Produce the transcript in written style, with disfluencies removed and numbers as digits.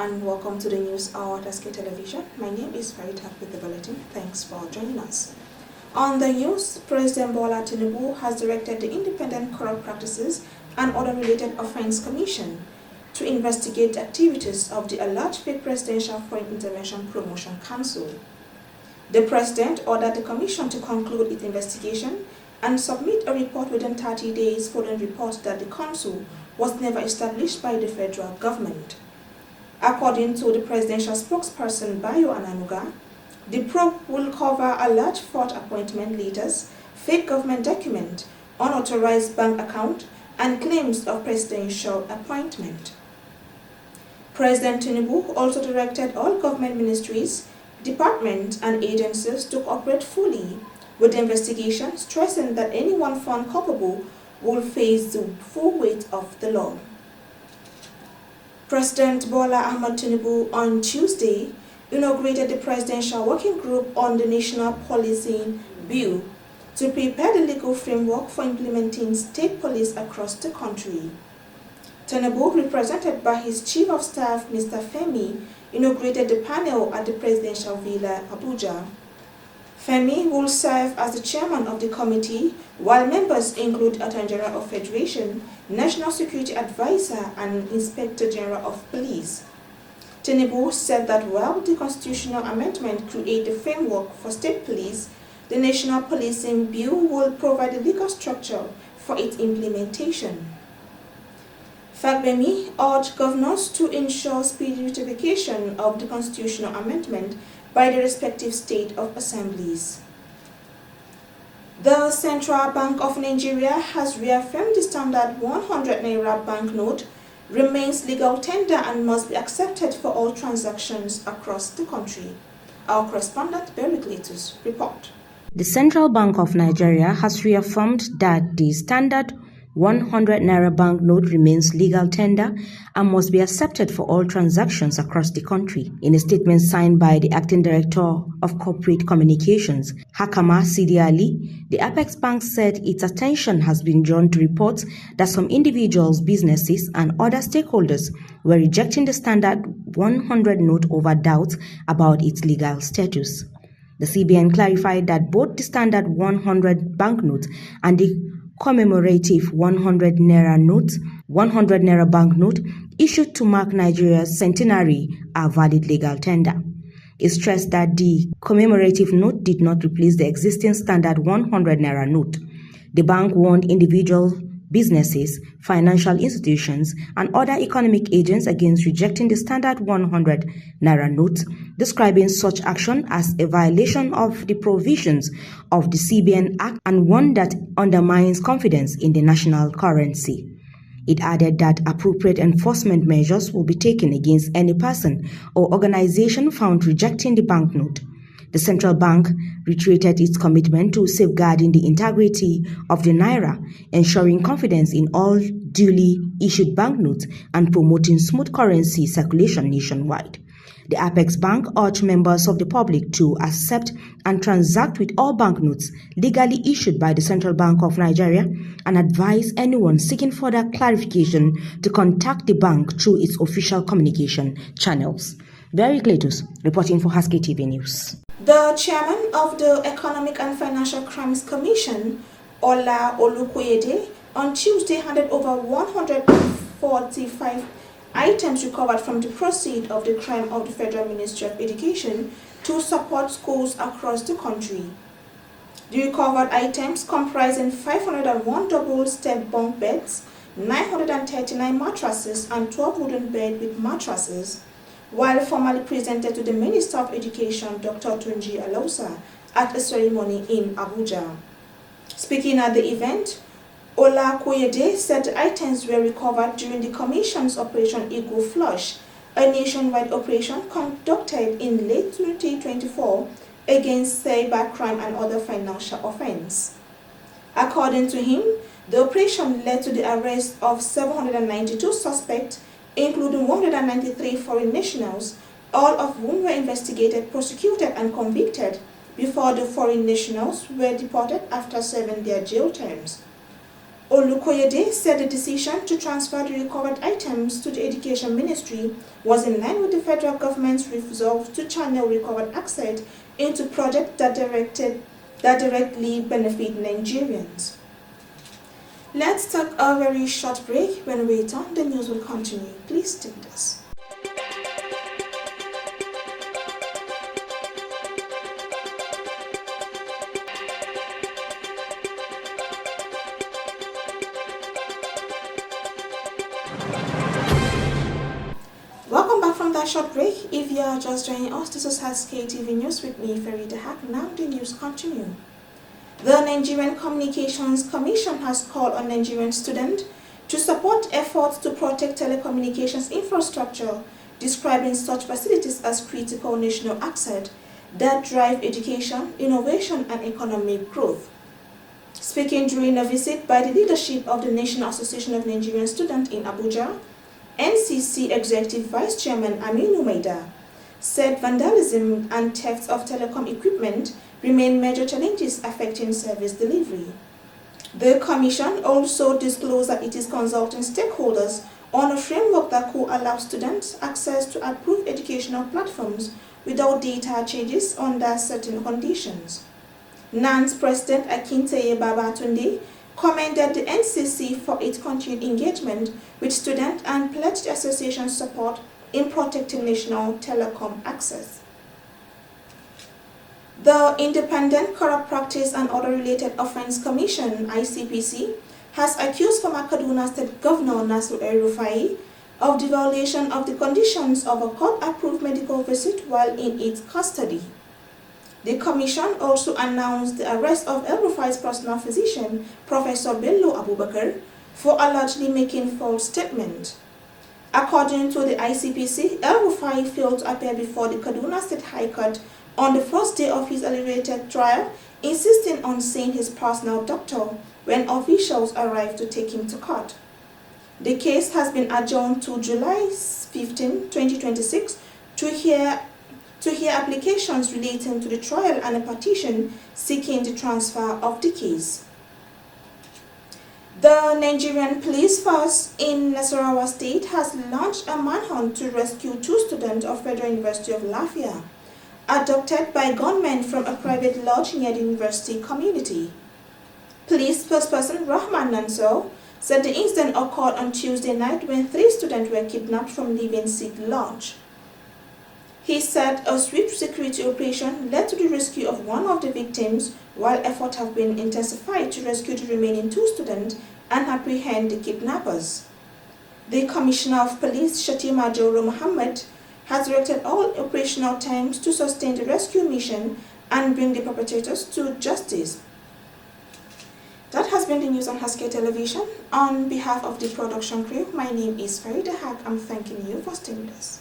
and welcome to the news hour at SK Television. My name is Farita with the bulletin. Thanks for joining us. On the news, President Bola Tinubu has directed the Independent Corrupt Practices and Other Related Offence Commission to investigate the activities of the alleged fake Presidential Foreign Intervention Promotion Council. The President ordered the Commission to conclude its investigation and submit a report within 30 days following reports that the Council was never established by the federal government. According to the presidential spokesperson Bayo Ananuga, the probe will cover alleged fraud appointment letters, fake government document, unauthorized bank account, and claims of presidential appointment. President Tinubu also directed all government ministries, departments, and agencies to cooperate fully with the investigation, stressing that anyone found culpable will face the full weight of the law. President Bola Ahmed Tinubu on Tuesday inaugurated the Presidential Working Group on the National Policing Bill to prepare the legal framework for implementing state police across the country. Tinubu, represented by his Chief of Staff, Mr. Femi, inaugurated the panel at the Presidential Villa, Abuja. Femi will serve as the chairman of the committee, while members include Attorney General of Federation, National Security Advisor, and Inspector General of Police. Tinubu said that while the constitutional amendment creates the framework for state police, the National Policing Bill will provide the legal structure for its implementation. Fagbemi urged governors to ensure speedy ratification of the constitutional amendment by the respective state of assemblies. The Central Bank of Nigeria has reaffirmed the standard 100 Naira banknote remains legal tender and must be accepted for all transactions across the country. Our correspondent Berry Cletus report. The Central Bank of Nigeria has reaffirmed that the standard 100 Naira banknote remains legal tender and must be accepted for all transactions across the country. In a statement signed by the Acting Director of Corporate Communications, Hakama Sidi Ali, the Apex Bank said its attention has been drawn to reports that some individuals, businesses, and other stakeholders were rejecting the standard 100 note over doubts about its legal status. The CBN clarified that both the standard 100 banknote and the commemorative 100 Naira banknote issued to mark Nigeria's centenary are valid legal tender. It stressed that the commemorative note did not replace the existing standard 100 Naira note. The bank warned individual businesses, financial institutions, and other economic agents against rejecting the standard 100 Naira note, describing such action as a violation of the provisions of the CBN Act and one that undermines confidence in the national currency. It added that appropriate enforcement measures will be taken against any person or organization found rejecting the banknote. The central bank reiterated its commitment to safeguarding the integrity of the Naira, ensuring confidence in all duly issued banknotes, and promoting smooth currency circulation nationwide. The Apex Bank urged members of the public to accept and transact with all banknotes legally issued by the Central Bank of Nigeria and advise anyone seeking further clarification to contact the bank through its official communication channels. Berry Cletus, reporting for Husky TV News. The chairman of the Economic and Financial Crimes Commission, Ola Olukoyede, on Tuesday handed over 145 items recovered from the proceeds of the crime of the Federal Ministry of Education to support schools across the country. The recovered items comprising 501 double-step bunk beds, 939 mattresses, and 12 wooden beds with mattresses, while formally presented to the Minister of Education, Dr. Tunji Alausa, at a ceremony in Abuja. Speaking at the event, Ola Koyede said the items were recovered during the Commission's Operation Eagle Flush, a nationwide operation conducted in late 2024 against cybercrime and other financial offense. According to him, the operation led to the arrest of 792 suspects, including 193 foreign nationals, all of whom were investigated, prosecuted, and convicted before the foreign nationals were deported after serving their jail terms. Olukoyede said the decision to transfer the recovered items to the Education Ministry was in line with the federal government's resolve to channel recovered assets into projects that directly benefit Nigerians. Let's take a very short break. When we return, the news will continue. Please stay with us. Welcome back from that short break. If you are just joining us, this is Haske TV News with me, Farida Haq. Now the news continue. The Nigerian Communications Commission has called on Nigerian students to support efforts to protect telecommunications infrastructure, describing such facilities as critical national asset that drive education, innovation, and economic growth. Speaking during a visit by the leadership of the National Association of Nigerian Students in Abuja, NCC Executive Vice Chairman Aminu Maida said vandalism and theft of telecom equipment remain major challenges affecting service delivery. The Commission also disclosed that it is consulting stakeholders on a framework that could allow students access to approved educational platforms without data changes under certain conditions. NAN's President Akinteye Babatunde commended the NCC for its continued engagement with students and pledged the association's support in protecting national telecom access. The Independent Corrupt Practice and Other Related Offense Commission, ICPC, has accused former Kaduna State Governor Nasir El-Rufai of the violation of the conditions of a court-approved medical visit while in its custody. The Commission also announced the arrest of El-Rufai's personal physician, Professor Bello Abubakar, for allegedly making false statements. According to the ICPC, El-Rufai failed to appear before the Kaduna State High Court on the first day of his elevated trial, insisting on seeing his personal doctor when officials arrived to take him to court. The case has been adjourned to July 15, 2026 to hear applications relating to the trial and a petition seeking the transfer of the case. The Nigerian Police Force in Nasarawa State has launched a manhunt to rescue 2 students of Federal University of Lafia, abducted by gunmen from a private lodge near the university community. Police spokesperson Rahman Nansel said the incident occurred on Tuesday night when 3 students were kidnapped from Living Seed Lodge. He said a swift security operation led to the rescue of one of the victims, while efforts have been intensified to rescue the remaining 2 students and apprehend the kidnappers. The Commissioner of Police, Shatima Joro Mohammed, has directed all operational teams to sustain the rescue mission and bring the perpetrators to justice. That has been the news on Haske Television. On behalf of the production crew, my name is Farida Haq. I'm thanking you for staying with us.